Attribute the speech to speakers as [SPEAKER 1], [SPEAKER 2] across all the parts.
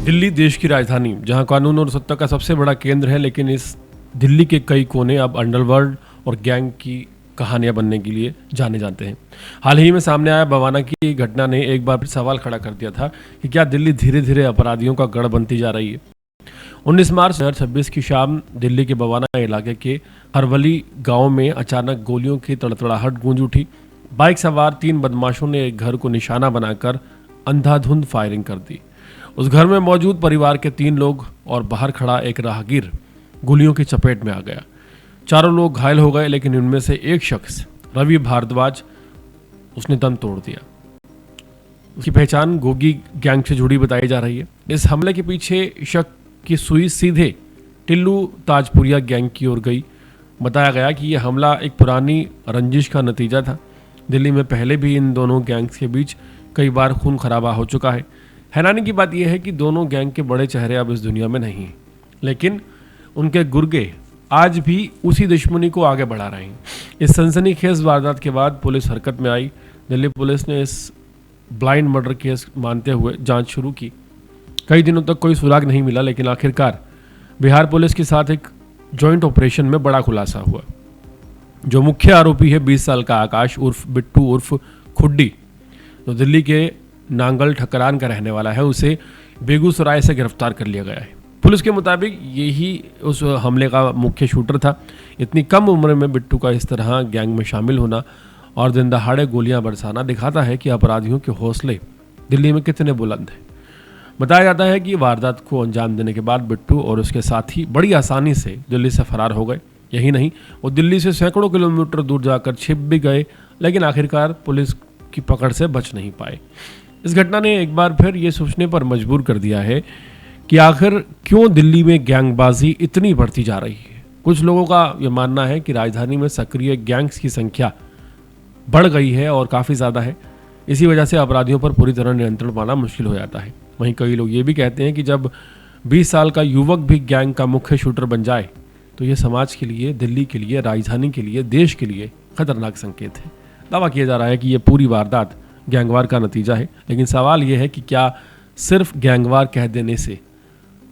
[SPEAKER 1] दिल्ली देश की राजधानी, जहां कानून और सत्ता का सबसे बड़ा केंद्र है, लेकिन इस दिल्ली के कई कोने अब अंडरवर्ल्ड और गैंग की कहानियां बनने के लिए जाने जाते हैं। हाल ही में सामने आया बवाना की घटना ने एक बार फिर सवाल खड़ा कर दिया था कि क्या दिल्ली धीरे धीरे अपराधियों का गढ़ बनती जा रही है। 19 मार्च 2026 की शाम दिल्ली के बवाना इलाके के हरवली गांव में अचानक गोलियों की तड़तड़ाहट गूंज उठी। बाइक सवार 3 बदमाशों ने एक घर को निशाना बनाकर अंधाधुंध फायरिंग कर दी। उस घर में मौजूद परिवार के 3 लोग और बाहर खड़ा एक राहगीर गोलियों की चपेट में आ गया। चारों लोग घायल हो गए, लेकिन उनमें से एक शख्स रवि भारद्वाज, उसने दम तोड़ दिया। उसकी पहचान गोगी गैंग से जुड़ी बताई जा रही है। इस हमले के पीछे शक की सुई सीधे टिल्लू ताजपुरिया गैंग की ओर गई। बताया गया कि यह हमला एक पुरानी रंजिश का नतीजा था। दिल्ली में पहले भी इन दोनों गैंग्स के बीच कई बार खून खराबा हो चुका है। हैरानी की बात यह है कि दोनों गैंग के बड़े चेहरे अब इस दुनिया में नहीं, लेकिन उनके गुर्गे आज भी उसी दुश्मनी को आगे बढ़ा रहे हैं। इस सनसनीखेज वारदात के बाद पुलिस हरकत में आई। दिल्ली पुलिस ने इस ब्लाइंड मर्डर केस मानते हुए जांच शुरू की। कई दिनों तक कोई सुराग नहीं मिला, लेकिन आखिरकार बिहार पुलिस के साथ एक जॉइंट ऑपरेशन में बड़ा खुलासा हुआ। जो मुख्य आरोपी है 20 साल का आकाश उर्फ बिट्टू उर्फ खुड्डी, तो दिल्ली के नांगल ठकरान का रहने वाला है, उसे बेगूसराय से गिरफ्तार कर लिया गया है। पुलिस के मुताबिक यही उस हमले का मुख्य शूटर था। इतनी कम उम्र में बिट्टू का इस तरह गैंग में शामिल होना और दिन दहाड़े गोलियां बरसाना दिखाता है कि अपराधियों के हौसले दिल्ली में कितने बुलंद हैं। बताया जाता है कि वारदात को अंजाम देने के बाद बिट्टू और उसके साथी बड़ी आसानी से दिल्ली से फरार हो गए। यही नहीं, वो दिल्ली से सैकड़ों किलोमीटर दूर जाकर छिप भी गए, लेकिन आखिरकार पुलिस की पकड़ से बच नहीं पाए। इस घटना ने एक बार फिर ये सोचने पर मजबूर कर दिया है कि आखिर क्यों दिल्ली में गैंगबाजी इतनी बढ़ती जा रही है। कुछ लोगों का यह मानना है कि राजधानी में सक्रिय गैंग्स की संख्या बढ़ गई है और काफ़ी ज़्यादा है। इसी वजह से अपराधियों पर पूरी तरह नियंत्रण पाना मुश्किल हो जाता है। वहीं कई लोग ये भी कहते हैं कि जब 20 साल का युवक भी गैंग का मुख्य शूटर बन जाए तो ये समाज के लिए, दिल्ली के लिए, राजधानी के लिए, देश के लिए खतरनाक संकेत है। दावा किया जा रहा है कि ये पूरी वारदात गैंगवार का नतीजा है, लेकिन सवाल ये है कि क्या सिर्फ गैंगवार कह देने से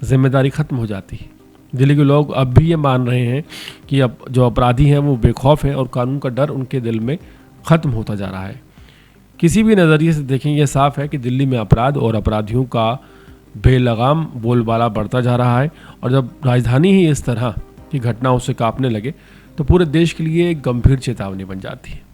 [SPEAKER 1] जिम्मेदारी खत्म हो जाती है। दिल्ली के लोग अब भी ये मान रहे हैं कि अब जो अपराधी हैं वो बेखौफ हैं और कानून का डर उनके दिल में ख़त्म होता जा रहा है। किसी भी नज़रिए से देखें, यह साफ है कि दिल्ली में अपराध और अपराधियों का बेलगाम बोलबाला बढ़ता जा रहा है, और जब राजधानी ही इस तरह की घटनाओं से कांपने लगे तो पूरे देश के लिए एक गंभीर चेतावनी बन जाती है।